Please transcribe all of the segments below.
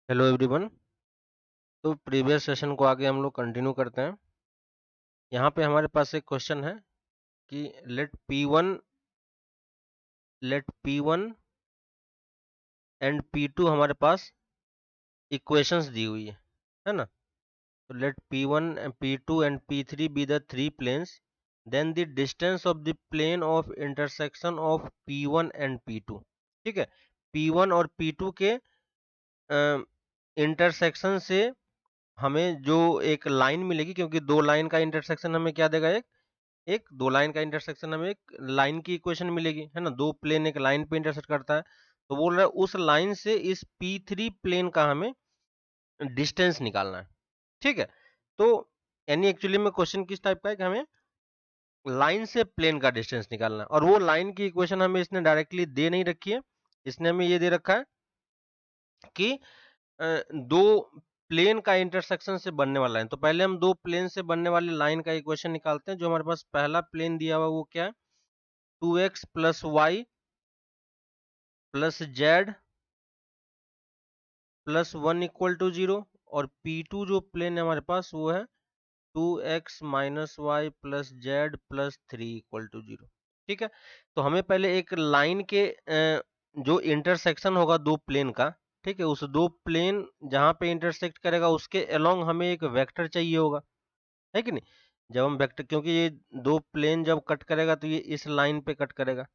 Hello everyone. तो previous session को आगे हम लोग कंटिन्यू करते हैं। यहाँ पे हमारे पास एक क्वेश्चन है कि लेट P1 एंड P2 हमारे पास इक्वेशंस दी हुई है ना। तो late P1 and P2 and P3 be the three planes, then the distance of the plane of intersection of P1 and P2। ठीक है, P1 और P2 के इंटरसेक्शन से हमें जो एक लाइन मिलेगी, क्योंकि दो लाइन का इंटरसेक्शन हमें क्या देगा, एक एक दो लाइन का इंटरसेक्शन हमें एक लाइन की इक्वेशन मिलेगी, है ना। दो प्लेन एक लाइन पे इंटरसेक्ट करता है, तो बोल रहा है उस लाइन से इस P3 प्लेन का हमें डिस्टेंस निकालना है। ठीक है, तो यानी एक्चुअली में क्वेश्चन किस टाइप का है कि हमें लाइन से प्लेन का डिस्टेंस निकालना है, और वो लाइन की इक्वेशन हमें इसने डायरेक्टली दे नहीं रखी है। इसने हमें ये दे रखा है कि दो प्लेन का इंटरसेक्शन से बनने वाला है। तो पहले हम दो प्लेन से बनने वाली लाइन का इक्वेशन निकालते हैं। जो हमारे पास पहला प्लेन दिया हुआ वो क्या है, 2x plus y plus z plus 1 equal to 0। और P2 जो प्लेन है हमारे पास वो है 2x minus y plus z plus 3 equal to 0। ठीक है, तो हमें पहले एक लाइन के जो इंटरसेक्शन होगा दो प्लेन का, ठीक है, उस दो प्लेन जहां पे इंटरसेक्ट करेगा उसके अलोंग हमें एक वेक्टर चाहिए होगा, है कि नहीं। जब हम वेक्टर, क्योंकि ये दो प्लेन जब कट करेगा तो ये इस लाइन पे कट करेगा,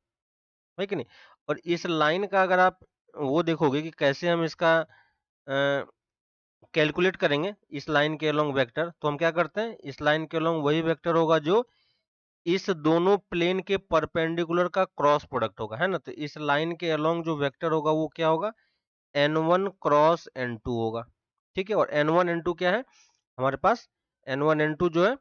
है कि नहीं। और इस लाइन का अगर आप वो देखोगे कि कैसे हम इसका कैलकुलेट करेंगे इस लाइन के अलोंग वेक्टर, तो हम क्या करते हैं, इस लाइन के अलोंग वही वेक्टर होगा जो इस दोनों प्लेन के परपेंडिकुलर का क्रॉस प्रोडक्ट होगा, है ना। तो इस लाइन के अलोंग जो वेक्टर होगा वो क्या होगा, N1 क्रॉस N2 होगा। ठीक है, और N1 N2 क्या है हमारे पास, N1 N2 जो है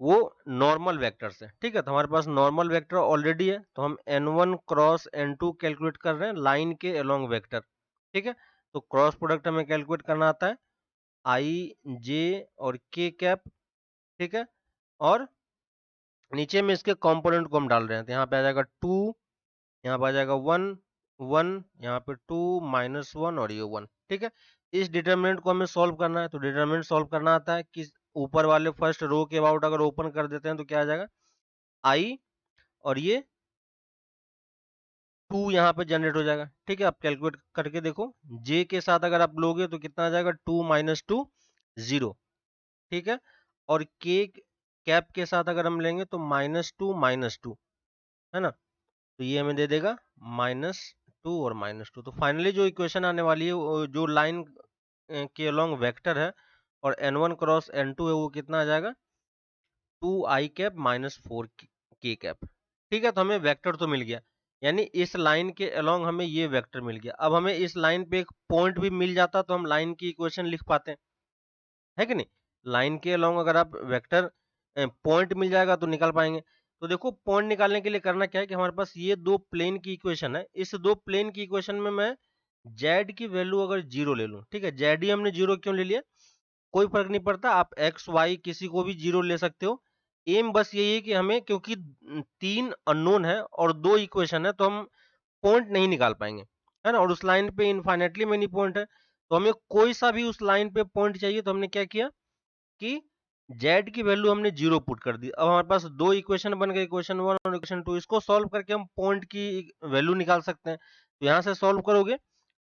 वो नॉर्मल वेक्टर्स है। ठीक है, तो हमारे पास नॉर्मल वेक्टर ऑलरेडी है, तो हम N1 क्रॉस N2 कैलकुलेट कर रहे हैं लाइन के अलोंग वेक्टर। ठीक है, तो क्रॉस प्रोडक्ट हमें कैलकुलेट करना आता है आई जे और के कैप। ठीक है, और नीचे में इसके कंपोनेंट को हम डाल रहे हैं, तो यहाँ पे आ जाएगा 2, यहाँ पे आ जाएगा 1 1, यहाँ पे 2 -1 और ये 1। ठीक है, इस डिटर्मिनेंट को हमें सॉल्व करना है। तो डिटर्मिनेंट सॉल्व करना आता है कि ऊपर वाले फर्स्ट रो के अबाउट अगर ओपन कर देते हैं तो क्या आ जाएगा, आई और ये 2 यहाँ पे जनरेट हो जाएगा। ठीक है, आप कैलकुलेट करके देखो, जे के साथ अगर आप लोगे तो कितना आ जाएगा, 2 - 2 0। ठीक है, और के कैप के साथ अगर हम लेंगे तो -2 -2, है ना। तो ये हमें दे देगा -2 और -2। तो फाइनली जो इक्वेशन आने वाली है जो लाइन के अलोंग वेक्टर है और N1 क्रॉस N2 है वो कितना आ जाएगा, 2i कैप -4 के कैप। ठीक है, तो हमें वेक्टर तो मिल गया, यानी इस लाइन के अलोंग हमें ये वेक्टर मिल गया। अब हमें इस लाइन पे एक पॉइंट भी मिल जाता तो हम लाइन की इक्वेशन लिख पाते हैं, है कि नहीं। लाइन के अलोंग अगर आप वेक्टर पॉइंट मिल जाएगा तो निकाल पाएंगे। तो देखो पॉइंट निकालने के लिए करना क्या है कि हमारे पास ये दो प्लेन की इक्वेशन है, इस दो प्लेन की इक्वेशन में मैं जेड की वैल्यू अगर जीरो ले लूं, ठीक है, जेड ही हमने जीरो क्यों ले लिया, कोई फर्क नहीं पड़ता, आप एक्स वाई किसी को भी जीरो ले सकते हो। एम बस यही है कि हमें, क्योंकि तीन अननोन है और दो इक्वेशन है तो हम पॉइंट नहीं निकाल पाएंगे, है ना। और उस लाइन पे इनफाइनेटली मेनी पॉइंट है, तो हमें कोई सा भी उस लाइन पे पॉइंट चाहिए। तो हमने क्या किया कि जेड की वैल्यू हमने जीरो पुट कर दी। अब हमारे पास दो इक्वेशन बन गए, इक्वेशन 1 और इक्वेशन 2। इसको सॉल्व करके हम पॉइंट की वैल्यू निकाल सकते हैं। तो यहाँ से सॉल्व करोगे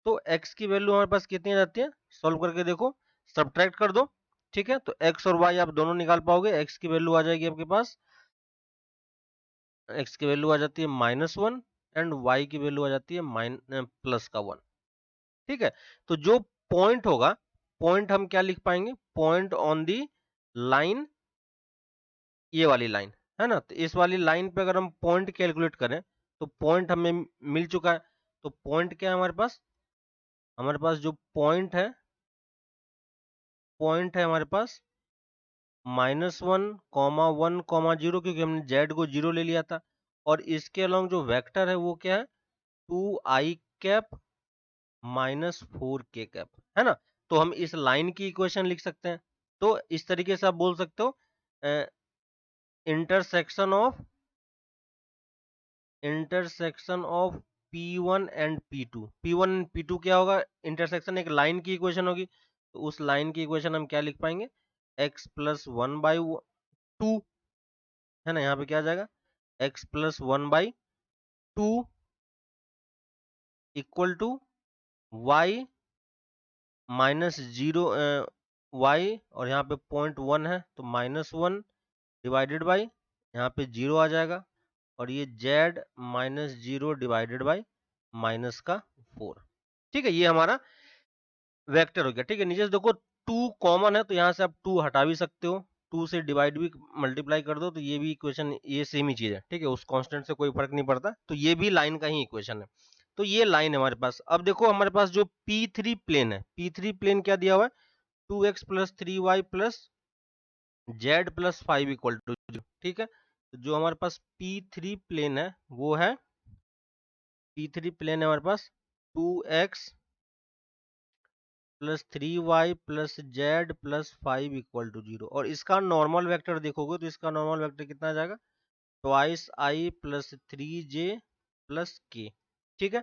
तो x की वैल्यू हमारे पास कितनी आ जाती है, सॉल्व करके देखो, सब्ट्रैक्ट कर दो। ठीक है, तो x और y आप दोनों निकाल पाओगे। x की वैल्यू आ जाएगी आपके पास, x की वैल्यू आ जाती है -1 एंड y की वैल्यू आ जाती है प्लस का 1। ठीक है, तो जो पॉइंट होगा, पॉइंट हम क्या लिख पाएंगे, पॉइंट ऑन दी लाइन, ये वाली लाइन, है ना। तो इस वाली लाइन पे अगर हम पॉइंट कैलकुलेट करें तो पॉइंट हमें मिल चुका है। तो पॉइंट क्या है हमारे पास जो पॉइंट है हमारे पास -1, 1, 0, क्योंकि हमने जेड को जीरो ले लिया था। और इसके अलोंग जो वेक्टर है वो क्या है, 2i कैप -4 के कैप, है ना। तो हम इस लाइन की इक्वेशन लिख सकते हैं। तो इस तरीके से आप बोल सकते हो intersection of P1 and P2। P1 and P2 क्या होगा, इंटरसेक्शन एक लाइन की इक्वेशन होगी, तो उस लाइन की इक्वेशन हम क्या लिख पाएंगे, x प्लस 1/2, है ना, यहाँ पे क्या आ जाएगा, x plus 1/2 equal to y minus 0, y और यहाँ पे 0.1 है तो -1 डिवाइडेड बाई यहाँ पे 0 आ जाएगा, और ये z माइनस 0 डिवाइडेड बाई -4। ठीक है, ये हमारा वेक्टर हो गया। ठीक है, नीचे से देखो 2 कॉमन है तो यहाँ से आप 2 हटा भी सकते हो, 2 से डिवाइड भी मल्टीप्लाई कर दो तो ये भी इक्वेशन, ये सेम ही चीज है। ठीक है, उस कांस्टेंट से कोई फर्क नहीं पड़ता, तो ये भी लाइन का ही इक्वेशन है। तो ये लाइन है हमारे पास। अब देखो हमारे पास जो P3 प्लेन है, P3 प्लेन क्या दिया हुआ है, 2x plus 3y plus z plus 5 equal to 0। ठीक है, तो जो हमारे पास P3 प्लेन है वो है, P3 प्लेन है हमारे पास 2x plus 3y plus z plus 5 equal to 0, और इसका नॉर्मल वेक्टर देखोगे तो इसका नॉर्मल वेक्टर कितना आ जाएगा, twice I plus 3j plus k। ठीक है,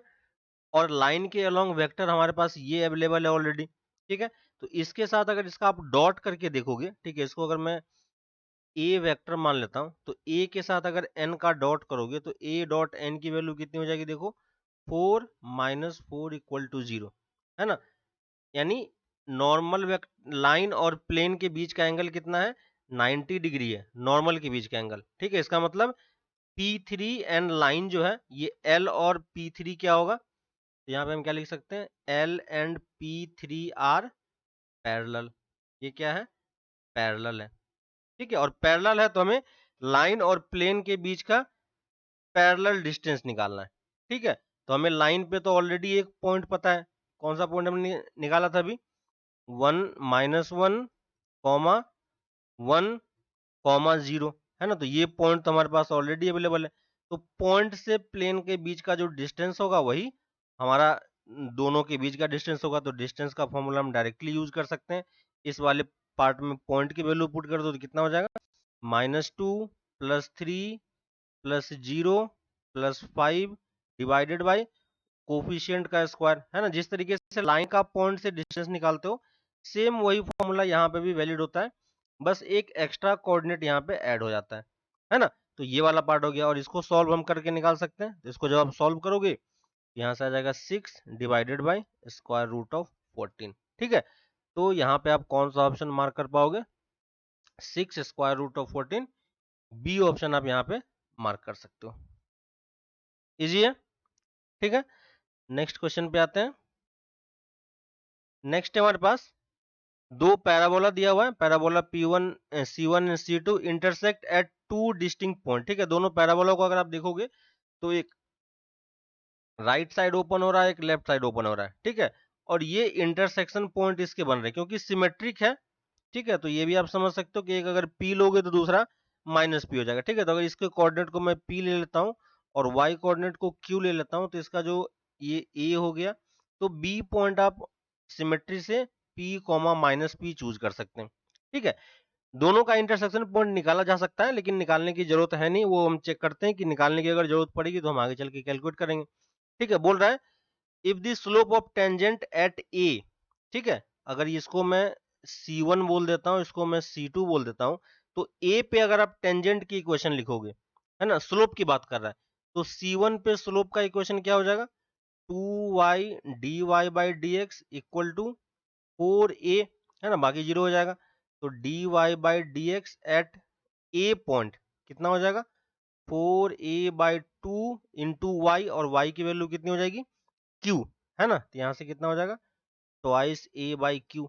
और लाइन के अलोंग वेक्टर हमारे पास ये अवेलेबल है ऑलरेडी। ठीक है, तो इसके साथ अगर इसका आप डॉट करके देखोगे, ठीक है, इसको अगर मैं a वेक्टर मान लेता हूं तो a के साथ अगर n का डॉट करोगे तो a डॉट n की वैल्यू कितनी हो जाएगी, देखो 4 माइनस 4 इक्वल टू 0, है ना, यानी नॉर्मल लाइन और प्लेन के बीच का एंगल कितना है, 90 डिग्री है, नॉर्मल के बीच का एंगल। ठीक है, इसका मतलब P3 एंड लाइन जो है ये L और P3 क्या होगा, तो यहाँ पे हम क्या लिख सकते हैं, L and P3 are parallel. ये क्या है, पैरेलल है। ठीक है, और पैरेलल है तो हमें लाइन और प्लेन के बीच का पैरेलल डिस्टेंस निकालना है। ठीक है, तो हमें लाइन पे तो ऑलरेडी एक पॉइंट पता है, कौन सा पॉइंट हमने निकाला था अभी, 1 -1 कॉमा 1 कॉमा 0, है ना, तो ये पॉइंट तो हमारे पास ऑलरेडी अवेलेबल है। तो पॉइंट से प्लेन के बीच का जो डिस्टेंस होगा वही हमारा दोनों के बीच का डिस्टेंस होगा, तो डिस्टेंस का फॉर्मूला हम डायरेक्टली यूज कर सकते हैं। इस वाले पार्ट में पॉइंट की वैल्यू पुट कर दो तो कितना हो जाएगा, -2 plus 3 plus 0 plus 5 divided by coefficient का स्क्वायर, है ना। जिस तरीके से लाइन का पॉइंट से डिस्टेंस निकालते हो, सेम वही फॉर्मूला यहाँ पे भी वैलिड होता है, बस एक एक्स्ट्रा कोऑर्डिनेट यहाँ पे ऐड हो जाता है ना। तो ये वाला पार्ट हो गया, और इसको सॉल्व हम करके निकाल सकते हैं। तो इसको जब आप सॉल्व करोगे यहाँ से आ जाएगा 6 divided by square root of 14। ठीक है, तो यहाँ पे आप कौन सा ऑप्शन मार्क कर पाओगे, 6 square root of 14, B option आप यहाँ पे मार्क कर सकते हो। इजी है, ठीक है। नेक्स्ट क्वेश्चन पे आते हैं। नेक्स्ट है हमारे पास दो पैराबोला दिया हुआ है, parabola P1 C1 and C2 intersect at 2 distinct point. ठीक है, दोनों पैराबोला को अगर आप देखोगे तो एक राइट साइड ओपन हो रहा है, एक लेफ्ट साइड ओपन हो रहा है। ठीक है, और ये इंटरसेक्शन पॉइंट इसके बन रहे हैं क्योंकि सिमेट्रिक है। ठीक है, तो ये भी आप समझ सकते हो कि एक अगर P लोगे तो दूसरा -P हो जाएगा। ठीक है, तो अगर इसके कोऑर्डिनेट को मैं P ले लेता हूं और y कोऑर्डिनेट को Q ले लेता हूं तो इसका जो ये A हो गया, तो B पॉइंट आप सिमेट्री से P, -P चूज कर सकते हैं। ठीक है, दोनों का इंटरसेक्शन पॉइंट निकाला जा सकता है, लेकिन निकालने की जरूरत है नहीं, वो हम चेक करते हैं कि निकालने की अगर जरूरत पड़ेगी तो हम आगे चल के कैलकुलेट करेंगे। ठीक है, बोल रहा है if the slope of tangent at A, ठीक है, अगर इसको मैं C1 बोल देता हूं, इसको मैं C2 बोल देता हूं, तो A पे अगर आप टेंजेंट की इक्वेशन लिखोगे, है ना, स्लोप की बात कर रहा है, तो C1 पे स्लोप का इक्वेशन क्या हो जाएगा, 2y dy by dx equal to 4a, है ना, बाकी 0 हो जाएगा। तो dy by dx at a point कितना हो जाएगा, 4a बाई 2 इंटू वाई, और y की वैल्यू कितनी हो जाएगी, q, है ना, तो यहां से कितना हो जाएगा, ट्वाइस a बाई q।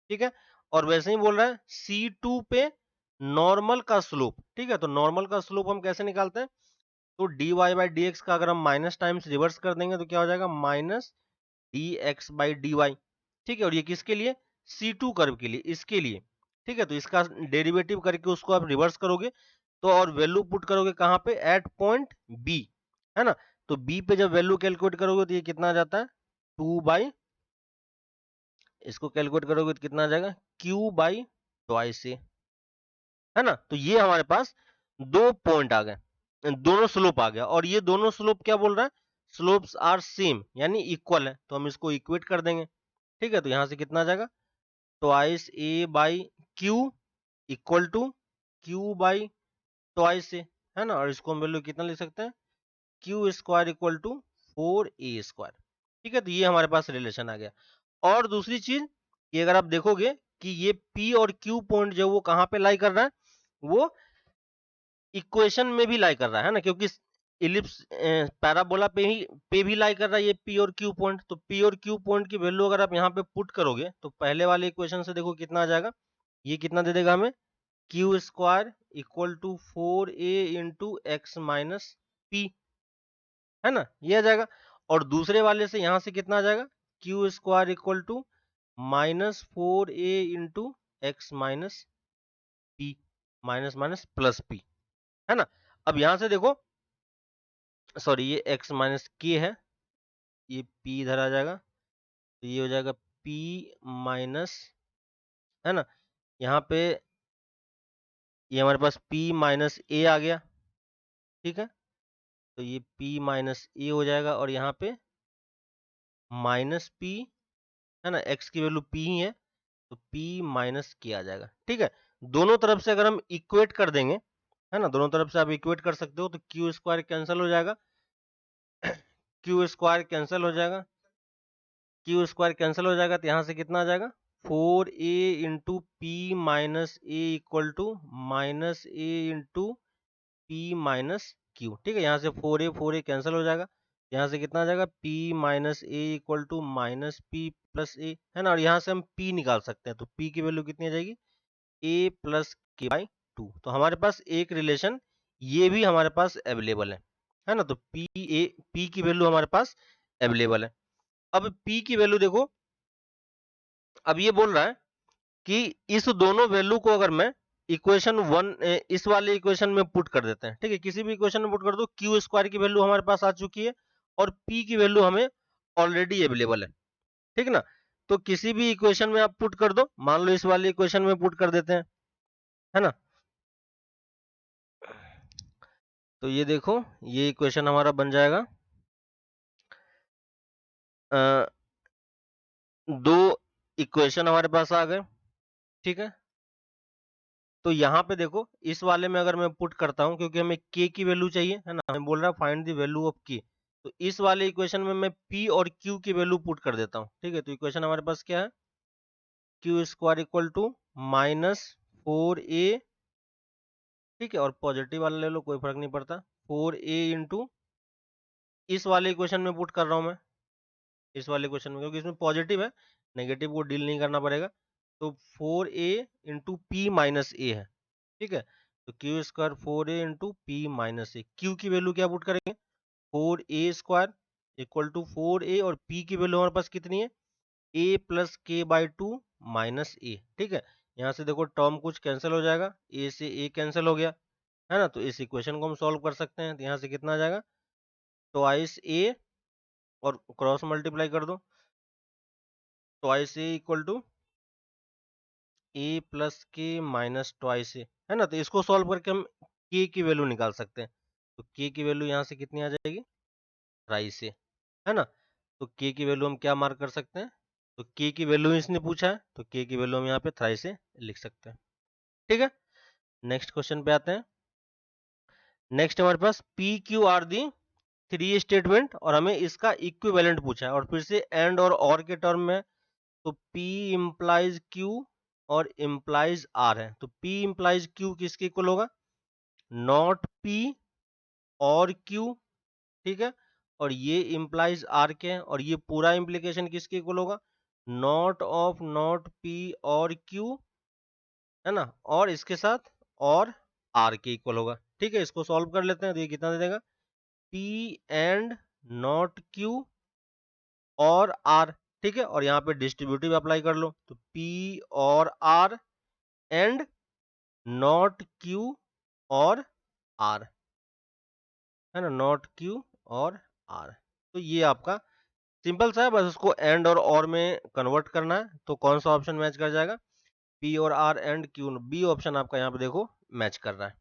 ठीक है, और वैसे ही बोल रहा है C2 पे नॉर्मल का स्लोप। ठीक है, तो नॉर्मल का स्लोप हम कैसे निकालते हैं, तो dy बाई dx का अगर हम माइनस टाइम्स रिवर्स कर देंगे तो क्या हो जाएगा, माइनस dx बाई dy। ठीक है, और ये किसके लिए, C2 कर्व के लिए, इसके लिए। ठीक है, तो इसका डेरिवेटिव करके उसको आप रिवर्स करोगे तो, और वैल्यू पुट करोगे कहां पे, एट पॉइंट B, है ना। तो B पे जब वैल्यू कैलकुलेट करोगे तो ये कितना आ जाता है, 2 बाई, इसको कैलकुलेट करोगे तो कितना आ जाएगा, Q बाई ट्वाइस A, है ना। तो ये हमारे पास दो पॉइंट आ गए, दोनों स्लोप आ गया, और ये दोनों स्लोप क्या बोल रहा है, स्लोप्स आर सेम यानी इक्वल है, तो हम इसको इक्वेट कर देंगे। ठीक है, तो यहाँ से कितना आ जाएगा, twice A by Q equal to Q by twice A, है ना। और इसको हम वैल्यू कितना लिख सकते हैं, q square equal to 4a square. ठीक है, तो ये हमारे पास रिलेशन आ गया। और दूसरी चीज कि अगर आप देखोगे कि ये P और Q पॉइंट जो वो कहाँ पे लाई कर रहा है, वो इक्वेशन में भी लाई कर रहा है ना, क्योंकि इलिप्स पैराबोला पे भी लाई कर रहा है ये P और Q पॉइंट। तो P और Q पॉइंट की वैल्यू अगर आप यहाँ पे पुट करोगे तो पहले वाले इक्वेशन से देखो कितना आ जाएगा, ये कितना दे देगा हमें, q square equal to 4a into x minus p, है ना, ये आ जाएगा। और दूसरे वाले से यहाँ से कितना आ जाएगा, q square equal to -4a into x minus p, minus minus plus p, है ना। अब यहाँ से देखो, सॉरी ये x माइनस के है, ये p इधर आ जाएगा, तो ये हो जाएगा p माइनस, है ना, यहाँ पे ये हमारे पास p माइनस ए आ गया। ठीक है, तो ये p माइनस ए हो जाएगा, और यहाँ पे माइनस p, है ना, x की वैल्यू p ही है, तो p माइनस के आ जाएगा। ठीक है, दोनों तरफ से अगर हम इक्वेट कर देंगे, है ना, दोनों तरफ से आप इक्वेट कर सकते हो, तो क्यू स्क्वायर कैंसिल हो जाएगा, क्यू स्क्वायर कैंसिल हो जाएगा, क्यू स्क्वायर कैंसिल हो जाएगा, तो यहाँ से कितना आ जाएगा, 4a into P minus A equal to minus a into P minus q. ठीक है, यहाँ से 4a कैंसिल हो जाएगा, यहाँ से कितना आ जाएगा, p minus A equal to minus P plus A, है ना। और यहाँ से हम p निकाल सकते हैं, तो p की वैल्यू कितनी आ जाएगी, a प्लस के बाई 2। तो हमारे पास एक रिलेशन ये भी हमारे पास अवेलेबल है ना। तो p की वैल्यू हमारे पास अवेलेबल है। अब p की वैल्यू देखो, अब ये बोल रहा है कि इस दोनों वैल्यू को अगर मैं इक्वेशन 1 इस वाले इक्वेशन में पुट कर देते हैं, ठीक है, किसी भी इक्वेशन में पुट कर दो, क्यू स्क्वायर की वैल्यू हमारे पास आ चुकी है और p की वैल्यू हमें ऑलरेडी अवेलेबल है। ठीक ना, तो किसी भी इक्वेशन में आप पुट कर दो, मान लो इस वाले इक्वेशन में पुट कर देते हैं, है ना। तो ये देखो, ये इक्वेशन हमारा बन जाएगा, दो इक्वेशन हमारे पास आ गए। ठीक है, तो यहाँ पे देखो, इस वाले में अगर मैं पुट करता हूँ, क्योंकि हमें k की वैल्यू चाहिए, है ना, हमें बोल रहा है find the value of k, तो इस वाले इक्वेशन में मैं p और q की वैल्यू पुट कर देता हूँ। ठीक है, तो इक्वेशन हमारे पास क्या है, Q square equal to -4a, ठीक है, और पॉजिटिव वाला ले लो, कोई फर्क नहीं पड़ता, 4a इंटू इस वाले इक्वेशन में पुट कर रहा हूँ मैं, इस वाले क्वेश्चन में, क्योंकि इसमें पॉजिटिव है, नेगेटिव को डील नहीं करना पड़ेगा, तो 4a इंटू पी माइनस ए है। ठीक है, तो Q square 4a into P minus A, Q की वैल्यू क्या पुट करेंगे, 4a square equal to 4a, और p की वैल्यू हमारे पास कितनी है, a प्लस के बाई 2 माइनस ए। ठीक है, यहाँ से देखो टर्म कुछ कैंसिल हो जाएगा, a से a कैंसिल हो गया, है ना, तो इस इक्वेशन को हम सॉल्व कर सकते हैं। तो यहाँ से कितना आ जाएगा, ट्वाइस a, और क्रॉस मल्टीप्लाई कर दो, twice A equal to A plus K minus twice A, है ना। तो इसको सॉल्व करके हम के की वैल्यू निकाल सकते हैं, तो के की वैल्यू यहाँ से कितनी आ जाएगी, थ्राइस ए, है ना। तो के की वैल्यू हम क्या मार्क कर सकते हैं, तो के की वैल्यू इसने पूछा है, तो के की वैल्यू हम यहाँ पे थ्राइस ए लिख सकते हैं। ठीक है, नेक्स्ट क्वेश्चन पे आते हैं। नेक्स्ट हमारे पास P Q R the 3 statement, और हमें इसका इक्विवेलेंट पूछा है, और फिर से एंड और के टर्म में, तो P इम्प्लाइज Q और इम्प्लाइज R है, तो P इम्प्लाइज Q किसके इक्वल होगा, नॉट P और Q। ठीक है, और ये इम्प्लाइज R के हैं, और ये पूरा इम्प्लीकेशन किसके इक्वल होगा, नॉट ऑफ नॉट P और Q, है ना, और इसके साथ और R के इक्वल होगा। ठीक है, इसको सॉल्व कर लेते हैं, तो ये कितना दे देगा, P एंड नॉट Q और R। ठीक है, और यहाँ पे डिस्ट्रीब्यूटिव अप्लाई कर लो, तो P और R एंड नॉट Q और R, है ना, नॉट Q और R। तो ये आपका सिंपल सा है, बस उसको एंड और में कन्वर्ट करना है। तो कौन सा ऑप्शन मैच कर जाएगा, P और R and Q, B option आपका यहाँ पे देखो मैच कर रहा है।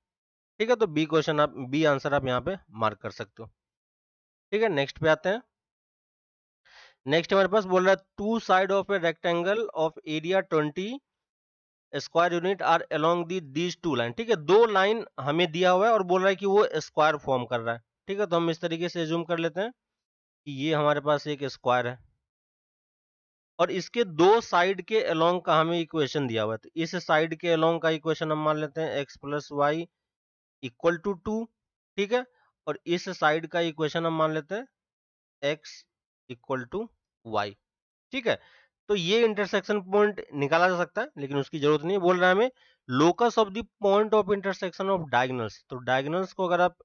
ठीक है, तो बी क्वेश्चन आप, बी आंसर आप यहाँ पे मार्क कर सकते हो। ठीक है, नेक्स्ट पे आते हैं। नेक्स्ट हमारे पास बोल रहा है two side of a rectangle of area 20 square unit are along these two line. ठीक है, दो लाइन हमें दिया हुआ है और बोल रहा है कि वो स्क्वायर फॉर्म कर रहा है। ठीक है, तो हम इस तरीके से जूम कर लेते हैं कि ये हमारे पास एक स्क्वायर है और इसके दो साइड के अलोंग का हमें इक्वेशन दिया हुआ है। तो इस साइड के अलोंग का इक्वेशन हम मान लेते हैं x plus Y equal to 2। ठीक है, और इस साइड का इक्वेशन हम मान लेते हैं x इक्वल टू वाई। ठीक है, तो ये इंटरसेक्शन पॉइंट निकाला जा सकता है लेकिन उसकी जरूरत नहीं है। बोल रहा है हमें locus of the point of intersection of diagonals. तो डायगोनल्स को अगर आप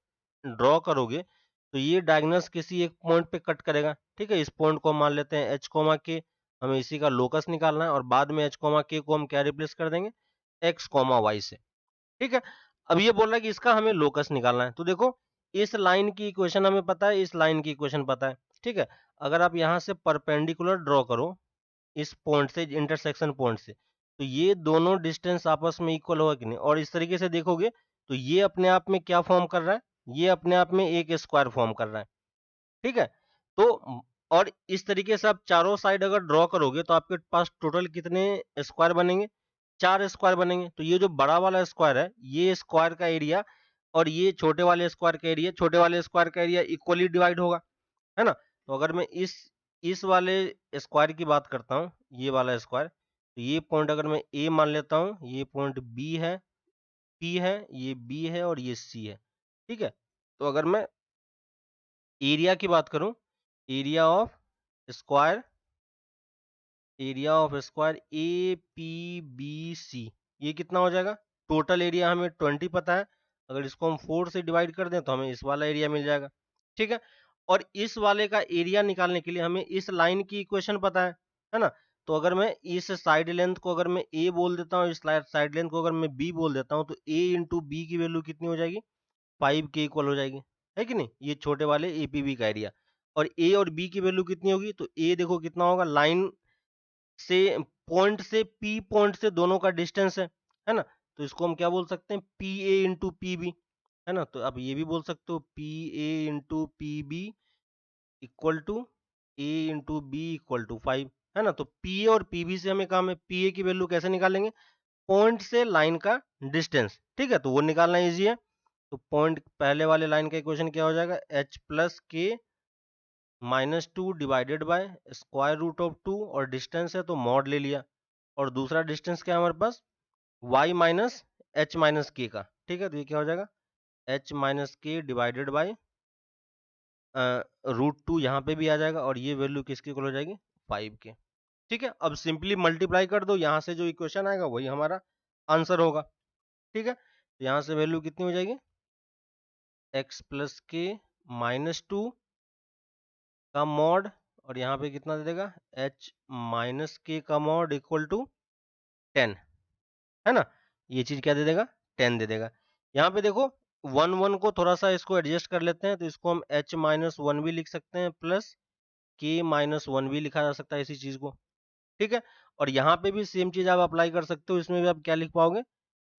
ड्रॉ करोगे तो ये डायगोनल्स किसी एक पॉइंट पे कट करेगा। ठीक है, इस पॉइंट को मान लेते हैं h कोमा के, हमें इसी का लोकस निकालना है और बाद में h कोमा के को हम क्या रिप्लेस कर देंगे, x कोमा वाई से। ठीक है, अब ये बोल रहा है कि इसका हमें लोकस निकालना है। तो देखो इस लाइन की इक्वेशन हमें पता है, इस लाइन की इक्वेशन पता है। ठीक है, अगर आप यहाँ से परपेंडिकुलर ड्रॉ करो इस पॉइंट से, इंटरसेक्शन पॉइंट से, तो ये दोनों डिस्टेंस आपस में इक्वल होगा कि नहीं। और इस तरीके से देखोगे तो ये अपने आप में क्या फॉर्म कर रहा है, ये अपने आप में एक स्क्वायर फॉर्म कर रहा है। ठीक है, तो और इस तरीके से आप चारों साइड अगर ड्रॉ करोगे तो आपके पास टोटल कितने स्क्वायर बनेंगे, 4 स्क्वायर बनेंगे। तो ये जो बड़ा वाला स्क्वायर है, ये स्क्वायर का एरिया और ये छोटे वाले स्क्वायर का एरिया, छोटे वाले स्क्वायर का एरिया इक्वली डिवाइड होगा, है ना। तो अगर मैं इस वाले स्क्वायर की बात करता हूँ, ये वाला स्क्वायर, तो ये पॉइंट अगर मैं ए मान लेता हूँ, ये पॉइंट बी है, पी है, ये बी है और ये सी है। ठीक है, तो अगर मैं एरिया की बात करूं, area of square, area of square A P B C, ये कितना हो जाएगा, टोटल एरिया हमें 20 पता है, अगर इसको हम 4 से डिवाइड कर दें तो हमें इस वाला एरिया मिल जाएगा। ठीक है, और इस वाले का एरिया निकालने के लिए हमें इस लाइन की इक्वेशन पता है ना। तो अगर मैं इस साइड लेंथ को अगर मैं a बोल देता हूँ, इस साइड लेंथ को अगर मैं b बोल देता हूँ, तो a इंटू बी की वैल्यू कितनी हो जाएगी, 5 के इक्वल हो जाएगी, है कि नहीं। ये छोटे वाले एपीबी का एरिया, और a और b की वैल्यू कितनी होगी, तो a देखो कितना होगा, लाइन से पॉइंट से p पॉइंट से दोनों का डिस्टेंस है ना। तो इसको हम क्या बोल सकते हैं, P A into P B, है ना। तो आप ये भी बोल सकते हो P A into P B equal to A into B equal to 5, है ना। तो पी ए और पी बी से हमें काम है, पी ए की वैल्यू कैसे निकालेंगे, पॉइंट से लाइन का डिस्टेंस। ठीक है, तो वो निकालना इजी है। तो पॉइंट पहले वाले लाइन का इक्वेशन क्या हो जाएगा, H plus K -2 divided by square root of 2, और डिस्टेंस है तो मॉड ले लिया, और दूसरा डिस्टेंस क्या है हमारे पास, y माइनस एच माइनस के का। ठीक है, तो ये क्या हो जाएगा, h माइनस के डिवाइडेड बाई √2, यहाँ पे भी आ जाएगा, और ये वैल्यू किसकी इक्वल हो जाएगी, 5 के। ठीक है, अब सिंपली मल्टीप्लाई कर दो, यहाँ से जो इक्वेशन आएगा वही हमारा आंसर होगा। ठीक है, तो यहाँ से वैल्यू कितनी हो जाएगी, x प्लस के -2 का मॉड, और यहाँ पे कितना दे देगा, h माइनस के का मॉड इक्वल टू 10, है ना। ये चीज क्या दे देगा, 10 दे देगा। यहाँ पे देखो 1 को थोड़ा सा इसको एडजस्ट कर लेते हैं, तो इसको हम h माइनस 1 भी लिख सकते हैं, प्लस k माइनस 1 भी लिखा जा सकता है इसी चीज को। ठीक है, और यहाँ पे भी सेम चीज आप अप्लाई कर सकते हो, इसमें भी आप क्या लिख पाओगे,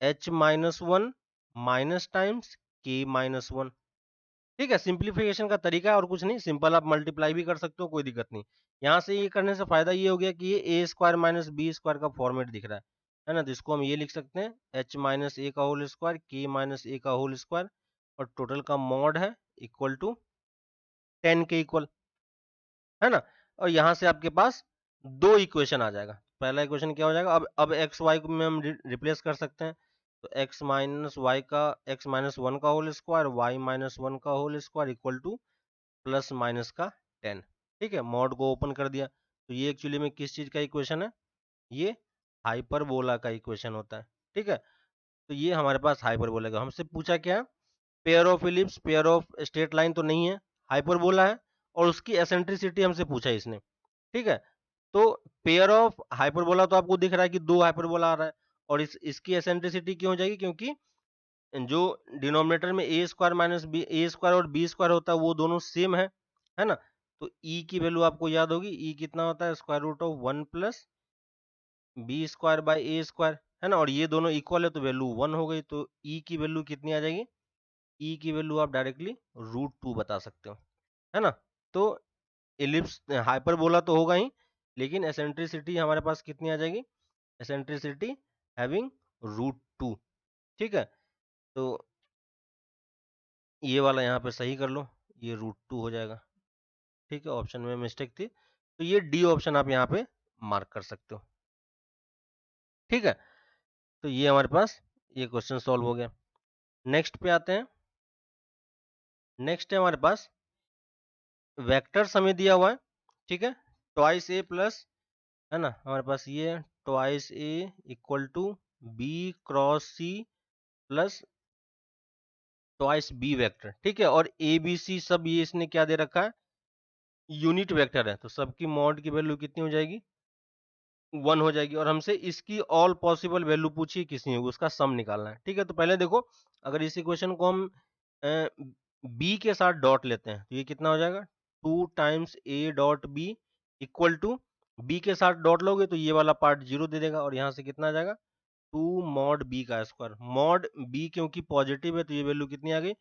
h minus 1 minus times k minus 1। ठीक है, सिंप्लीफिकेशन का तरीका है और कुछ नहीं, सिंपल आप मल्टीप्लाई भी कर सकते हो, कोई दिक्कत नहीं। यहाँ से ये करने से फायदा ये हो गया कि ये ए स्क्वायर माइनस बी स्क्वायर का फॉर्मेट दिख रहा है ना। तो इसको हम ये लिख सकते हैं, एच माइनस ए का होल स्क्वायर, के माइनस ए का होल स्क्वायर, और टोटल का मॉड है इक्वल टू 10 के इक्वल, है ना। और यहाँ से आपके पास दो इक्वेशन आ जाएगा। पहला इक्वेशन क्या हो जाएगा, अब एक्स वाई में हम रिप्लेस कर सकते हैं, तो x माइनस वाई का, x माइनस 1 का होल स्क्वायर, y माइनस 1 का whole square equal to plus minus का 10। ठीक है, मॉड को ओपन कर दिया, तो ये एक्चुअली में किस चीज का इक्वेशन है, ये हाइपरबोला का इक्वेशन होता है। ठीक है, तो ये हमारे पास हाइपरबोला का, हमसे पूछा क्या, pair of ellipse, pair of straight line तो नहीं है, हाइपरबोला है, और उसकी एसेंट्रिसिटी हमसे पूछा इसने। ठीक है, तो पेयर ऑफ हाइपरबोला तो आपको दिख रहा है कि दो हाइपरबोला आ रहा है, और इसकी एसेंट्रिसिटी क्यों हो जाएगी, क्योंकि जो डिनोमिनेटर में ए स्क्वायर माइनस बी, ए स्क्वायर और बी स्क्वायर होता है वो दोनों सेम है ना। तो ई की वैल्यू आपको याद होगी, ई कितना होता है, square root of 1 plus B square by A square, है ना। और ये दोनों इक्वल है तो वैल्यू 1 हो गई, तो ई की वैल्यू कितनी आ जाएगी, ई की वैल्यू आप डायरेक्टली √2 बता सकते हो, है ना। तो एलिप्स हाइपरबोला तो होगा ही, लेकिन एसेंट्रिसिटी हमारे पास कितनी आ जाएगी, एसेंट्रिसिटी हैविंग √2। ठीक है, तो ये वाला यहाँ पे सही कर लो, ये √2 हो जाएगा। ठीक है, ऑप्शन में मिस्टेक थी, तो ये डी ऑप्शन आप यहाँ पे मार्क कर सकते हो। ठीक है, तो ये हमारे पास ये क्वेश्चन सॉल्व हो गया। नेक्स्ट पे आते हैं। नेक्स्ट है हमारे पास वेक्टर्स हमें दिया हुआ है। ठीक है, ट्वाइस ए प्लस, है ना, हमारे पास ये twice A equal to B cross C plus twice B vector. ठीक है, और ए बी सी सब ये इसने क्या दे रखा है, यूनिट वेक्टर है, तो सबकी मॉड की वैल्यू कितनी हो जाएगी, 1 हो जाएगी। और हमसे इसकी ऑल पॉसिबल वैल्यू पूछी किसी होगी, उसका सम निकालना है। ठीक है, तो पहले देखो, अगर इस इक्वेशन को हम बी के साथ डॉट लेते हैं तो ये कितना हो जाएगा, 2 times A dot B equal to, B के साथ डॉट लोगे तो ये वाला पार्ट 0 दे देगा, और यहाँ से कितना आ जाएगा, 2 मॉड बी का स्क्वायर। मॉड बी क्योंकि पॉजिटिव है तो ये वैल्यू कितनी आ गई,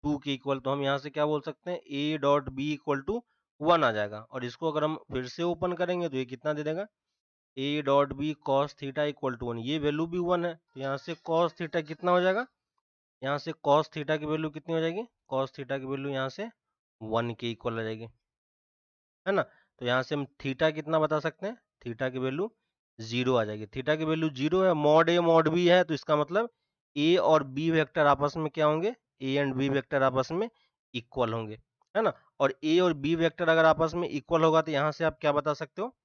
2 के इक्वल। तो हम यहाँ से क्या बोल सकते हैं, A dot B equal to 1 आ जाएगा। और इसको अगर हम फिर से ओपन करेंगे तो ये कितना दे देगा, A dot B cos theta equal to 1, ये वैल्यू भी 1 है, तो यहाँ से कॉस थीटा कितना हो जाएगा, यहाँ से कॉस थीटा की वैल्यू कितनी हो जाएगी, कॉस थीटा की वैल्यू यहाँ से 1 के इक्वल आ जाएगी, है ना। तो यहाँ से हम थीटा कितना बता सकते हैं, थीटा की वैल्यू 0 आ जाएगी। थीटा की वैल्यू 0 है, मॉड ए मॉड बी है, तो इसका मतलब ए और बी वेक्टर आपस में क्या होंगे, ए एंड बी वेक्टर आपस में इक्वल होंगे, है ना। और ए और बी वेक्टर अगर आपस में इक्वल होगा तो यहाँ से आप क्या बता सकते हो,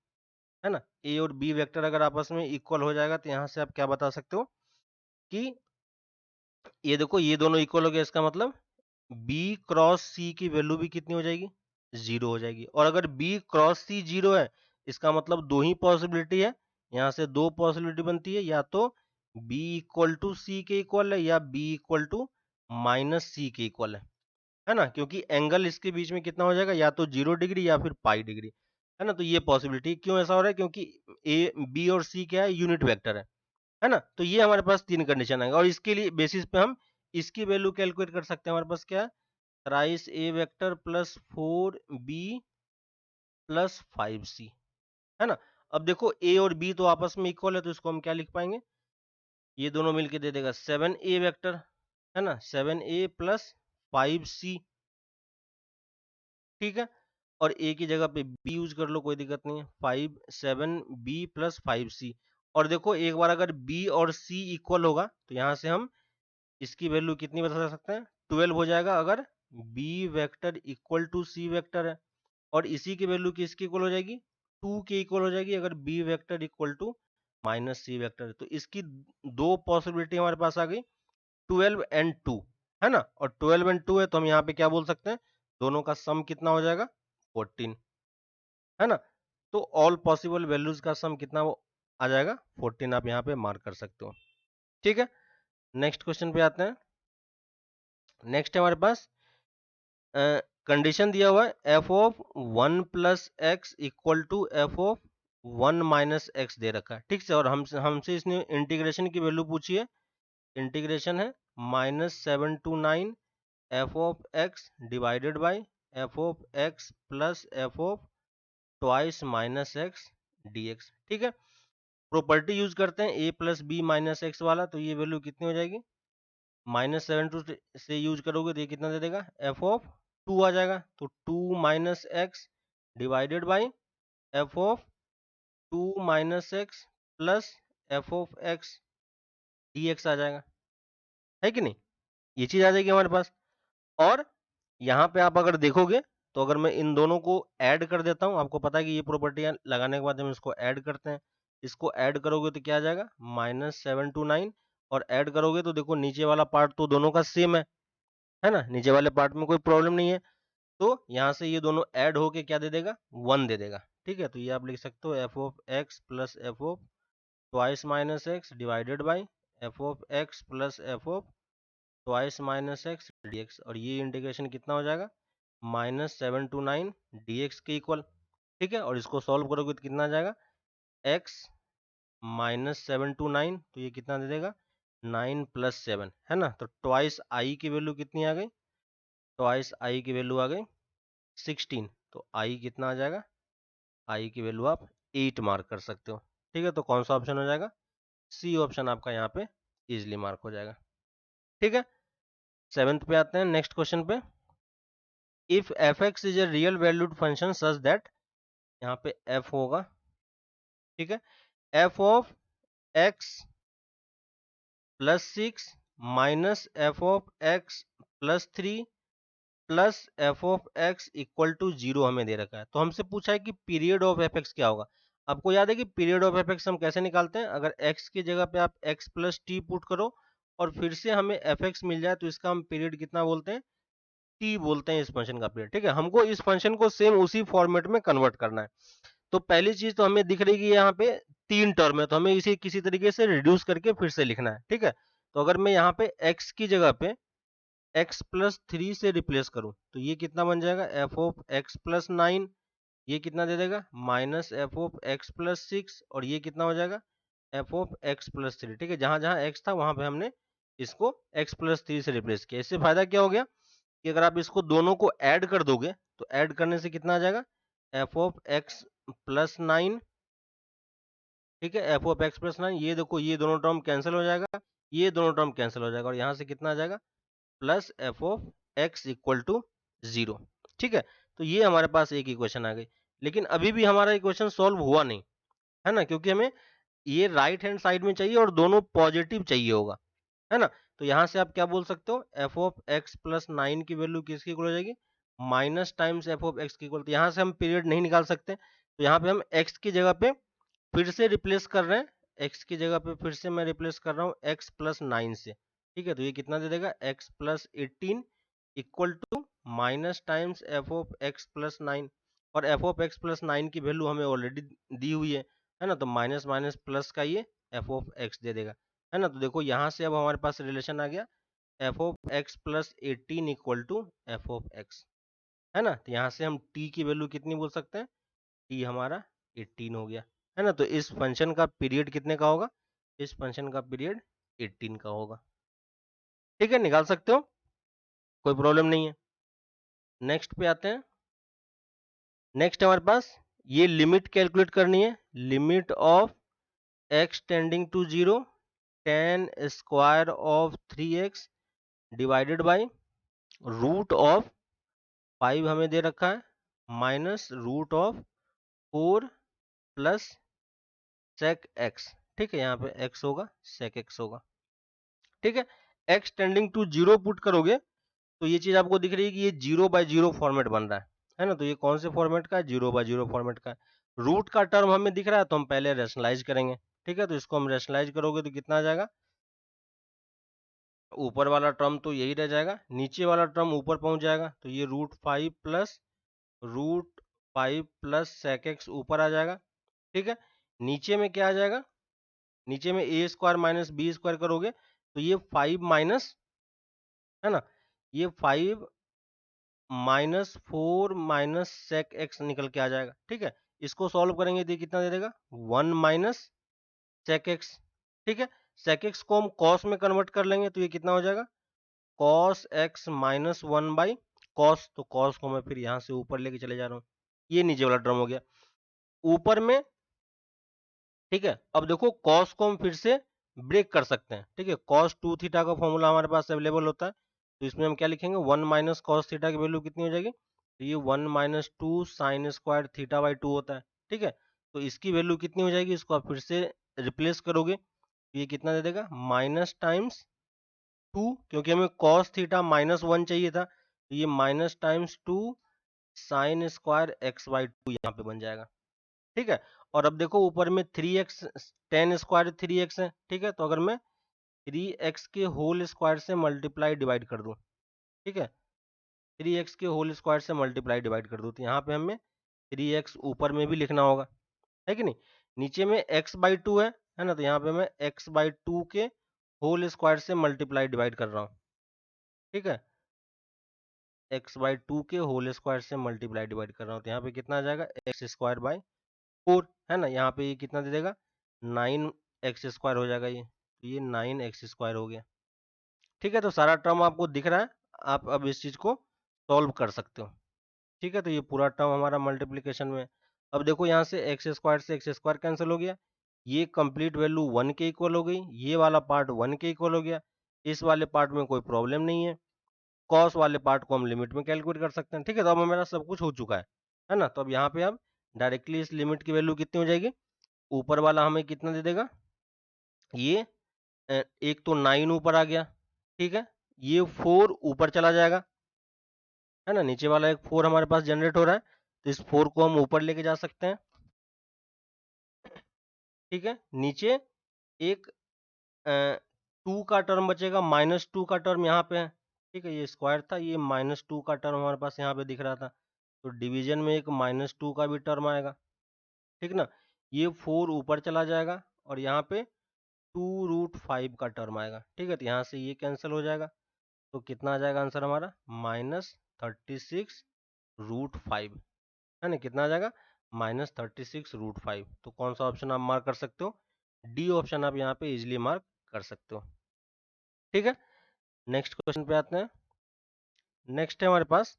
है ना, ए और बी वेक्टर अगर आपस में इक्वल हो जाएगा तो यहाँ से आप क्या बता सकते हो कि ये देखो ये दोनों इक्वल हो गया, इसका मतलब बी क्रॉस सी की वैल्यू भी कितनी हो जाएगी, 0 हो जाएगी। और अगर बी क्रॉस सी 0 है, इसका मतलब दो ही पॉसिबिलिटी है, यहाँ से दो पॉसिबिलिटी बनती है, या तो बी इक्वल टू सी के इक्वल है या बी इक्वल टू माइनस सी के इक्वल है ना, क्योंकि एंगल इसके बीच में कितना हो जाएगा, या तो 0 डिग्री या फिर पाई डिग्री, है ना। तो ये पॉसिबिलिटी क्यों ऐसा हो रहा है, क्योंकि ए बी और सी क्या है, यूनिट वेक्टर है ना। तो ये हमारे पास 3 कंडीशन आएगा, और इसके लिए बेसिस पे हम इसकी वैल्यू कैलकुलेट कर सकते हैं। हमारे पास क्या है, thrice A vector plus 4b plus 5c, है ना। अब देखो ए और बी तो आपस में इक्वल है, तो इसको हम क्या लिख पाएंगे, ये दोनों मिलके दे देगा 7a वेक्टर, है ना, 7a प्लस 5c। ठीक है, और ए की जगह पे बी यूज कर लो, कोई दिक्कत नहीं है, 7b प्लस 5c। और देखो एक बार अगर बी और सी इक्वल होगा तो यहाँ से हम इसकी वैल्यू कितनी बता सकते हैं, 12 हो जाएगा, अगर B vector equal to C vector है। और इसी की वैल्यू किसकी इक्वल हो जाएगी, 2 के इक्वल हो जाएगी, अगर B vector equal to minus C vector. तो इसकी दो पॉसिबिलिटी हमारे पास आ गई, 12 एंड 2, है ना। और 12 एंड 2 है तो हम यहाँ पे क्या बोल सकते हैं, दोनों का सम कितना हो जाएगा, 14, है ना। तो ऑल पॉसिबल वैल्यूज का सम कितना आ जाएगा, 14 आप यहाँ पे मार्क कर सकते हो। ठीक है, नेक्स्ट क्वेश्चन पे आते हैं। नेक्स्ट है हमारे पास कंडीशन दिया हुआ है, F of 1 plus X equal to F of 1 minus X दे रखा है। ठीक से, और हमसे इसने इंटीग्रेशन की वैल्यू पूछी है। इंटीग्रेशन है -7 to 9 F of x divided by F of X plus F of twice minus x D x. ठीक है, प्रॉपर्टी यूज करते हैं ए प्लस बी माइनस एक्स वाला, तो ये वैल्यू कितनी हो जाएगी, -7 से यूज करोगे तो ये कितना दे देगा, एफ ऑफ 2 आ जाएगा, तो 2 minus X divided by F of 2 minus X plus F of X D X आ जाएगा, है कि नहीं, ये चीज आ जाएगी हमारे पास। और यहाँ पे आप अगर देखोगे तो अगर मैं इन दोनों को ऐड कर देता हूँ, आपको पता है कि ये प्रॉपर्टियां लगाने के बाद हम इसको ऐड करते हैं, इसको ऐड करोगे तो क्या आ जाएगा, -7 to 9, और ऐड करोगे तो देखो नीचे वाला पार्ट तो दोनों का सेम है ना, नीचे वाले पार्ट में कोई प्रॉब्लम नहीं है। तो यहाँ से ये दोनों ऐड होके क्या दे देगा, 1 दे देगा। ठीक है, तो ये आप लिख सकते हो F of X plus F of twice minus X divided by F of X plus F of twice minus x D x. और ये इंटीग्रेशन कितना हो जाएगा, -7 to 9 डी एक्स के इक्वल। ठीक है, और इसको सॉल्व करोगे तो कितना आ जाएगा, एक्स -7 to 9, तो ये कितना दे देगा, 9 + 7, है ना। तो ट्वाइस आई की वैल्यू कितनी आ गई, ट्वाइस आई की वैल्यू आ गई 16, तो आई कितना आ जाएगा, आई की वैल्यू आप 8 मार्क कर सकते हो। ठीक है, तो कौन सा ऑप्शन हो जाएगा, सी ऑप्शन आपका यहाँ पे इजिली मार्क हो जाएगा। ठीक है, 7th पे आते हैं, नेक्स्ट क्वेश्चन पे। If F X is a real valued function such that, यहाँ पे एफ होगा, ठीक है, F of X plus 6 minus F of X plus 3 plus F of X equal to 0 हमें दे रखा है। तो हमसे पूछा है कि पीरियड ऑफ एफ एक्स क्या होगा। आपको याद है कि पीरियड ऑफ एफ एक्स हम कैसे निकालते हैं, अगर एक्स की जगह पे आप एक्स प्लस टी पुट करो और फिर से हमें एफ एक्स मिल जाए तो इसका हम पीरियड कितना बोलते हैं, टी बोलते हैं इस फंक्शन का पीरियड। ठीक है, हमको इस फंक्शन को सेम उसी फॉर्मेट में कन्वर्ट करना है। तो पहली चीज तो हमें दिख रही है कि यहाँ पे 3 टर्म है, तो हमें इसे किसी तरीके से रिड्यूस करके फिर से लिखना है। ठीक है, तो अगर मैं यहाँ पे x की जगह पे x प्लस 3 से रिप्लेस करूं तो ये कितना बन जाएगा, एफ ऑफ एक्स प्लस 9, ये कितना दे देगा, minus F of X plus 6, और ये कितना हो जाएगा, एफ ऑफ एक्स प्लस 3। ठीक है, जहां जहां x था वहां पे हमने इसको x प्लस 3 से रिप्लेस किया। इससे फायदा क्या हो गया कि अगर आप इसको दोनों को ऐड कर दोगे तो ऐड करने से कितना आ जाएगा, एफ ऑफ एक्स प्लस 9, ठीक है, एफ ऑफ एक्स प्लस 9, ये देखो ये दोनों टर्म कैंसिल हो जाएगा, ये दोनों टर्म कैंसिल हो जाएगा, और यहाँ से कितना आ जाएगा, plus F of X equal to 0। ठीक है, तो ये हमारे पास एक इक्वेशन आ गई। लेकिन अभी भी हमारा इक्वेशन सॉल्व हुआ नहीं है ना, क्योंकि हमें ये राइट हैंड साइड में चाहिए और दोनों पॉजिटिव चाहिए होगा, है ना। तो यहाँ से आप क्या बोल सकते हो, एफ ऑफ एक्स प्लस 9 की वैल्यू किसकी इक्वल हो जाएगी, minus times F of x की इक्वल। तो यहाँ से हम पीरियड नहीं निकाल सकते, तो यहाँ पे हम एक्स की जगह पे फिर से रिप्लेस कर रहे हैं, एक्स की जगह पे फिर से मैं रिप्लेस कर रहा हूँ एक्स प्लस 9 से। ठीक है, तो ये कितना दे देगा, X plus 18 equal to minus times F of X plus 9, और एफ ऑफ एक्स प्लस 9 की वैल्यू हमें ऑलरेडी दी हुई है ना, तो माइनस माइनस प्लस का ये एफ ऑफ एक्स दे देगा, है ना। तो देखो यहाँ से अब हमारे पास रिलेशन आ गया, F of X plus 18 equal to F of X, है ना। तो यहाँ से हम t की वैल्यू कितनी बोल सकते हैं, t हमारा 18 हो गया, है ना। तो इस फंक्शन का पीरियड कितने का होगा, इस फंक्शन का पीरियड 18 का होगा। ठीक है, निकाल सकते हो, कोई प्रॉब्लम नहीं है। नेक्स्ट पे आते हैं, नेक्स्ट हमारे पास ये लिमिट कैलकुलेट करनी है, limit of x tending to 0 tan square of 3x divided by root of 5 हमें दे रखा है minus root of 4 plus sec x। ठीक है, यहाँ पे x होगा, sec x होगा। ठीक है, x टेंडिंग टू 0 पुट करोगे तो ये चीज आपको दिख रही है कि ये 0/0 फॉर्मेट बन रहा है ना। तो ये कौन से फॉर्मेट का है, 0/0 फॉर्मेट का है। रूट का टर्म हमें दिख रहा है तो हम पहले रेशनलाइज करेंगे। ठीक है, तो इसको हम रेशनलाइज करोगे तो कितना आ जाएगा, ऊपर वाला टर्म तो यही रह जाएगा, नीचे वाला टर्म ऊपर पहुंच जाएगा, तो ये रूट 5 सेक एक्स ऊपर आ जाएगा। ठीक है, नीचे में क्या आ जाएगा, नीचे में ए स्क्वायर माइनस बी स्क्वायर करोगे तो ये 5 माइनस, है ना, ये 5 माइनस 4 माइनस सेक एक्स निकल के आ जाएगा। ठीक है, इसको सॉल्व करेंगे तो ये कितना दे देगा, 1 माइनस सेक एक्स। ठीक है, सेक एक्स को हम कॉस में कन्वर्ट कर लेंगे तो ये कितना हो जाएगा, cos x minus 1 by cos. तो कॉस को मैं फिर यहाँ से ऊपर लेके चले जा रहा हूँ, ये नीचे वाला टर्म हो गया ऊपर में। ठीक है, अब देखो कॉस को हम फिर से ब्रेक कर सकते हैं। ठीक है, कॉस 2 थीटा का फॉर्मूला हमारे पास अवेलेबल होता है, तो इसमें हम क्या लिखेंगे, 1 माइनस कॉस थीटा की वैल्यू कितनी हो जाएगी, तो ये 1 minus 2 sine square theta by 2 होता है। ठीक है, तो इसकी वैल्यू कितनी हो जाएगी, इसको आप फिर से रिप्लेस करोगे तो ये कितना दे देगा, माइनस टाइम्स 2, क्योंकि हमें कॉस थीटा माइनस 1 चाहिए था, तो ये minus times 2 sine square x by 2 यहाँ पे बन जाएगा। ठीक है, और अब देखो ऊपर में 3x टेन स्क्वायर 3x है। ठीक है, तो अगर मैं 3x के होल स्क्वायर से मल्टीप्लाई डिवाइड कर दूं, ठीक है, 3x के होल स्क्वायर से मल्टीप्लाई डिवाइड कर दूं तो यहाँ पे हमें 3x ऊपर में भी लिखना होगा, है कि नहीं। नीचे में x बाई 2 है ना, तो यहाँ पे मैं x बाई 2 के होल स्क्वायर से मल्टीप्लाई डिवाइड कर रहा हूँ। ठीक है, x बाई 2 के होल स्क्वायर से मल्टीप्लाई डिवाइड कर रहा हूँ, तो यहाँ पे कितना आ जाएगा, एक्स स्क्वायर बाई 4, है ना। यहाँ पे ये कितना दे देगा, 9x स्क्वायर हो जाएगा, ये 9x स्क्वायर हो गया। ठीक है, तो सारा टर्म आपको दिख रहा है, आप अब इस चीज को सॉल्व कर सकते हो। ठीक है, तो ये पूरा टर्म हमारा मल्टीप्लीकेशन में। अब देखो यहाँ से एक्स स्क्वायर से एक्स स्क्वायर कैंसिल हो गया, ये कंप्लीट वैल्यू 1 के इक्वल हो गई, ये वाला पार्ट 1 के इक्वल हो गया, इस वाले पार्ट में कोई प्रॉब्लम नहीं है, कॉस वाले पार्ट को हम लिमिट में कैलकुलेट कर सकते हैं। ठीक है, तो अब हमारा सब कुछ हो चुका है ना। तो अब यहाँ पे अब डायरेक्टली इस लिमिट की वैल्यू कितनी हो जाएगी, ऊपर वाला हमें कितना दे देगा, ये एक तो 9 ऊपर आ गया, ठीक है, ये 4 ऊपर चला जाएगा, है ना, नीचे वाला एक 4 हमारे पास जनरेट हो रहा है, तो इस 4 को हम ऊपर लेके जा सकते हैं। ठीक है, नीचे एक 2 का टर्म बचेगा, -2 का टर्म यहाँ पे है। ठीक है, ये स्क्वायर था, ये -2 का टर्म हमारे पास यहाँ पे दिख रहा था, तो डिवीजन में एक -2 का भी टर्म आएगा। ठीक ना, ये 4 ऊपर चला जाएगा और यहाँ पे 2√5 का टर्म आएगा। ठीक है, तो यहाँ से ये कैंसिल हो जाएगा, तो कितना आ जाएगा आंसर हमारा, -36√5, है ना, कितना आ जाएगा, -36√5। तो कौन सा ऑप्शन आप मार्क कर सकते हो, डी ऑप्शन आप यहाँ पे इजिली मार्क कर सकते हो। ठीक है, नेक्स्ट क्वेश्चन पे आते हैं। नेक्स्ट है हमारे पास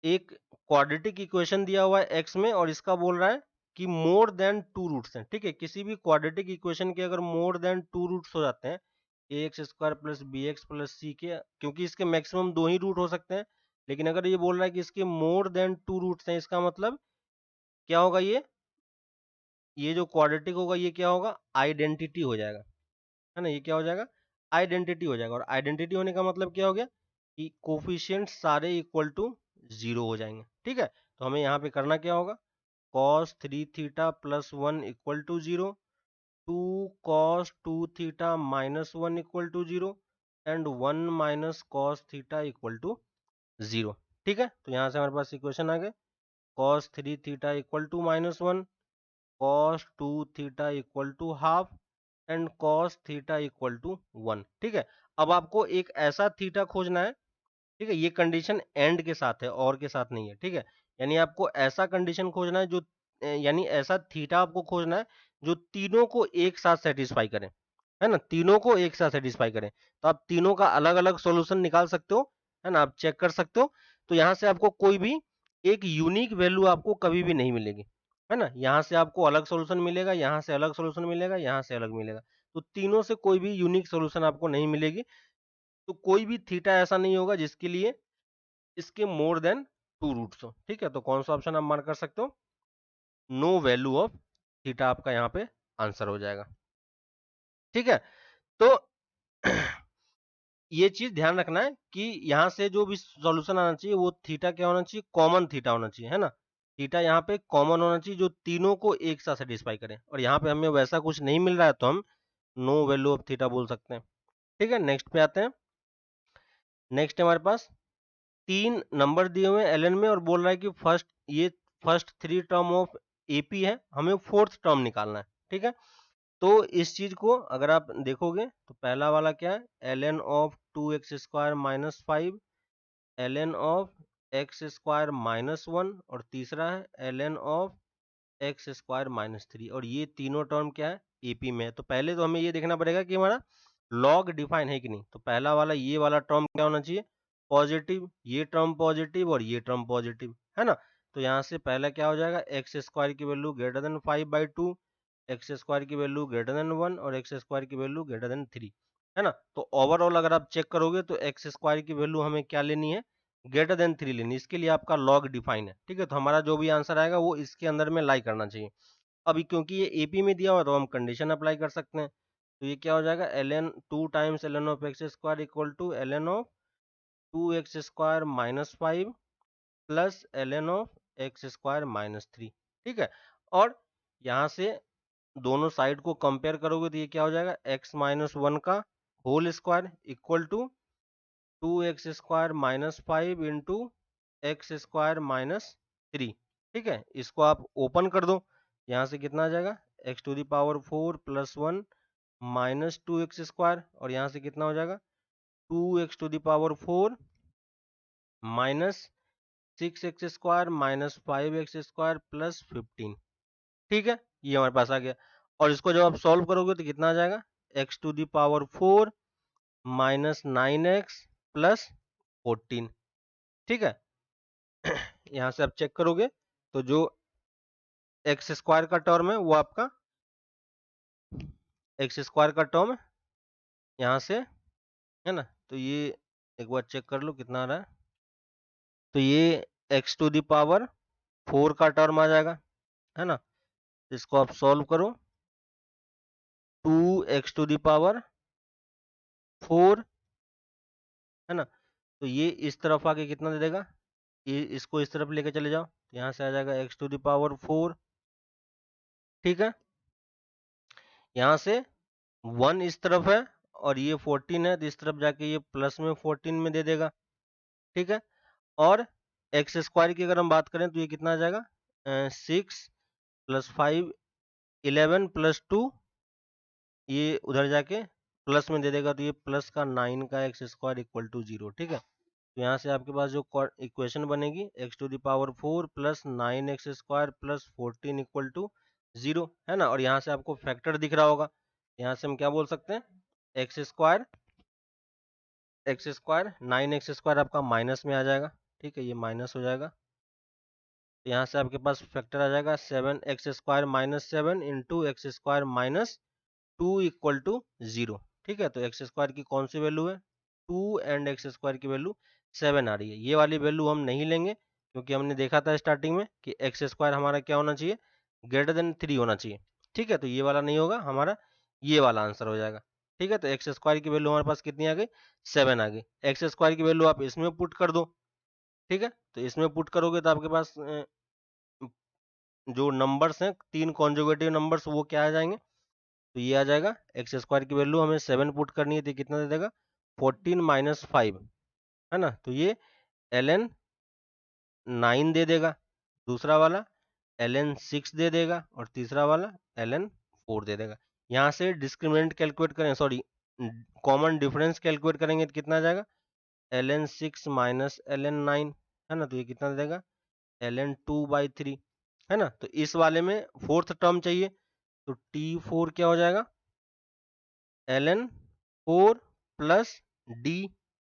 एक क्वाड्रेटिक इक्वेशन दिया हुआ है एक्स में, और इसका बोल रहा है कि मोर देन 2 रूट्स हैं। ठीक है, किसी भी क्वाड्रेटिक इक्वेशन के अगर मोर देन 2 रूट्स हो जाते हैं, ax square plus B X plus C के, क्योंकि इसके मैक्सिमम 2 ही रूट हो सकते हैं, लेकिन अगर ये बोल रहा है कि इसके मोर देन 2 रूट्स हैं, इसका मतलब क्या होगा, ये जो क्वाड्रेटिक होगा ये क्या होगा, आइडेंटिटी हो जाएगा, है ना, ये क्या हो जाएगा, आइडेंटिटी हो जाएगा। और आइडेंटिटी होने का मतलब क्या हो गया कि कोफिशिएंट सारे इक्वल टू 0 हो जाएंगे। ठीक है, तो हमें यहाँ पे करना क्या होगा, cos 3 theta plus 1 equal to 0, 2 cos 2 theta minus 1 equal to 0 and 1 minus cos theta equal to 0। ठीक है, तो यहाँ से हमारे पास इक्वेशन आ गए, cos 3 theta equal to -1, cos 2 theta equal to half and cos theta equal to 1। ठीक है, अब आपको एक ऐसा थीटा खोजना है, ठीक है, ये कंडीशन एंड के साथ है, और के साथ नहीं है। ठीक है, यानी आपको ऐसा कंडीशन खोजना है जो यानी ऐसा थीटा आपको खोजना है जो तीनों को एक साथ सेटिस्फाई करे, है ना, तीनों को एक साथ सेटिस्फाई करें। तो आप तीनों का अलग अलग सॉल्यूशन निकाल सकते हो, है ना, आप चेक कर सकते हो। तो यहाँ से आपको कोई भी एक यूनिक वैल्यू आपको कभी भी नहीं मिलेगी, है ना, यहाँ से आपको अलग सॉल्यूशन मिलेगा, यहाँ से अलग सॉल्यूशन मिलेगा, यहाँ से अलग मिलेगा, तो तीनों से कोई भी यूनिक सॉल्यूशन आपको नहीं मिलेगी। तो कोई भी थीटा ऐसा नहीं होगा जिसके लिए इसके मोर देन 2 रूट्स हो। ठीक है, तो कौन सा ऑप्शन आप मार्क कर सकते हो, नो वैल्यू ऑफ थीटा आपका यहाँ पे आंसर हो जाएगा। ठीक है, तो ये चीज ध्यान रखना है कि यहाँ से जो भी सॉल्यूशन आना चाहिए वो थीटा क्या होना चाहिए, कॉमन थीटा होना चाहिए, है ना, थीटा यहाँ पे कॉमन होना चाहिए जो तीनों को एक साथ सेटिस्फाई करे, और यहाँ पे हमें वैसा कुछ नहीं मिल रहा है तो हम नो वैल्यू ऑफ थीटा बोल सकते हैं। ठीक है, नेक्स्ट पे आते हैं। नेक्स्ट है हमारे पास 3 नंबर दिए हुए हैं एलएन में, और बोल रहा है कि फर्स्ट 3 टर्म ऑफ एपी है, हमें फोर्थ टर्म निकालना है। ठीक है, तो इस चीज को अगर आप देखोगे तो पहला वाला क्या है, ln of 2x square minus 5, ln of x square minus 1, और तीसरा है ln of x square minus 3, और ये तीनों टर्म क्या है, एपी में है। तो पहले तो हमें ये देखना पड़ेगा कि हमारा लॉग डिफाइन है कि नहीं। तो पहला वाला ये वाला टर्म क्या होना चाहिए, पॉजिटिव, ये टर्म पॉजिटिव और ये टर्म पॉजिटिव, है ना। तो यहाँ से पहला क्या हो जाएगा, एक्स स्क्वायर की value greater than 5/2, x square की वैल्यू ग्रेटर देन 1 और एक्स स्क्वायर की वैल्यू ग्रेटर देन 3, है ना। तो ओवरऑल अगर आप चेक करोगे तो एक्स स्क्वायर की वैल्यू हमें क्या लेनी है, ग्रेटर देन 3 लेनी, इसके लिए आपका लॉग डिफाइन है। ठीक है, तो हमारा जो भी आंसर आएगा वो इसके अंदर में लाई करना चाहिए। अभी क्योंकि ये एपी में दिया हुआ तो हम कंडीशन अप्लाई कर सकते हैं। तो ये क्या हो जाएगा, ln 2 times ln of X square equal to ln of 2x square minus 5 plus ln of X square minus 3। ठीक है, और यहाँ से दोनों साइड को कंपेयर करोगे तो ये क्या हो जाएगा, x माइनस 1 का whole square equal to 2x square minus 5 into X square minus 3। ठीक है, इसको आप ओपन कर दो, यहाँ से कितना आ जाएगा, x to the power 4 plus 1 minus 2x square, और यहाँ से कितना हो जाएगा, 2x to the power 4 minus 6x square minus 5x square plus 15। ठीक है, ये हमारे पास आ गया, और इसको जब आप सॉल्व करोगे तो कितना आ जाएगा, x to the power 4 minus 9x plus 14। ठीक है, यहाँ से आप चेक करोगे तो जो एक्स स्क्वायर का टर्म है वो आपका एक्स स्क्वायर का टर्म यहाँ से है ना, तो ये एक बार चेक कर लो कितना आ रहा है। तो ये एक्स टू द पावर 4 का टर्म आ जाएगा, है ना। इसको आप सॉल्व करो, 2x टू द पावर 4, है ना। तो ये इस तरफ आके कितना दे देगा, ये इसको इस तरफ लेके चले जाओ, तो यहाँ से आ जाएगा x टू द पावर 4, ठीक है। यहाँ से 1 इस तरफ है और ये 14 है, तो इस तरफ जाके ये प्लस में 14 में दे देगा, ठीक है। और एक्स स्क्वायर की अगर हम बात करें तो ये कितना आ जाएगा, 6 प्लस 5 11 प्लस 2, ये उधर जाके प्लस में दे देगा, तो ये प्लस का 9 का एक्स स्क्वायर इक्वल टू 0, ठीक है। तो यहाँ से आपके पास जो इक्वेशन बनेगी X to the power 4 plus 9x square plus 14 equal to 0, है ना। और यहाँ से आपको फैक्टर दिख रहा होगा, यहाँ से हम क्या बोल सकते हैं, एक्स स्क्वायर 9x स्क्वायर आपका माइनस में आ जाएगा, ठीक है, ये माइनस हो जाएगा। तो यहाँ से आपके पास फैक्टर आ जाएगा 7x square minus 7 into X square minus 2 equal to 0, ठीक है। तो एक्स स्क्वायर की कौन सी वैल्यू है, 2 एंड एक्स स्क्वायर की वैल्यू 7 आ रही है। ये वाली वैल्यू हम नहीं लेंगे क्योंकि हमने देखा था स्टार्टिंग में कि एक्स स्क्वायर हमारा क्या होना चाहिए, ग्रेटर देन 3 होना चाहिए, ठीक है। तो ये वाला नहीं होगा हमारा, ये वाला आंसर हो जाएगा, ठीक है। तो एक्स स्क्वायर की वैल्यू हमारे पास कितनी आ गई, 7 आ गई। एक्स स्क्वायर की वैल्यू आप इसमें पुट कर दो, ठीक है। तो इसमें पुट करोगे तो आपके पास जो नंबर्स हैं 3 कॉन्जुगेटिव नंबर्स वो क्या आ जाएंगे, तो ये आ जाएगा एक्स स्क्वायर की वैल्यू हमें 7 पुट करनी है, तो कितना दे देगा 14 माइनस 5, है ना। तो ये ln 9 दे देगा, दूसरा वाला ln 6 दे देगा और तीसरा वाला ln 4 दे देगा। यहाँ से डिस्क्रिमिनेंट कैलकुलेट करें, सॉरी कॉमन डिफरेंस कैलकुलेट करेंगे तो कितना आ जाएगा ln 6 माइनस ln 9, है ना। तो ये कितना दे देगा ln 2/3, है ना। तो इस वाले में फोर्थ टर्म चाहिए, तो T4 क्या हो जाएगा ln 4 प्लस D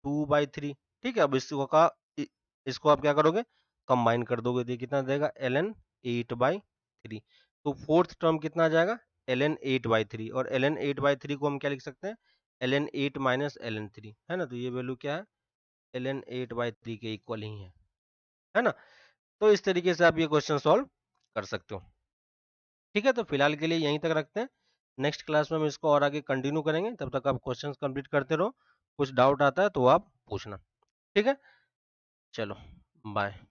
2/3, ठीक है। अब इसको आप क्या करोगे, कंबाइन कर दोगे, तो कितना देगा ln 8/3। तो फोर्थ टर्म कितना आ जाएगा ln 8/3, और ln 8/3 को हम क्या लिख सकते हैं, ln 8 माइनस ln 3, है ना। तो ये वैल्यू क्या है, ln 8/3 के इक्वल ही है ना। तो इस तरीके से आप ये क्वेश्चन सॉल्व कर सकते हो, ठीक है। तो फिलहाल के लिए यहीं तक रखते हैं, नेक्स्ट क्लास में हम इसको और आगे कंटिन्यू करेंगे, तब तक आप क्वेश्चंस कंप्लीट करते रहो, कुछ डाउट आता है तो आप पूछना, ठीक है। चलो बाय।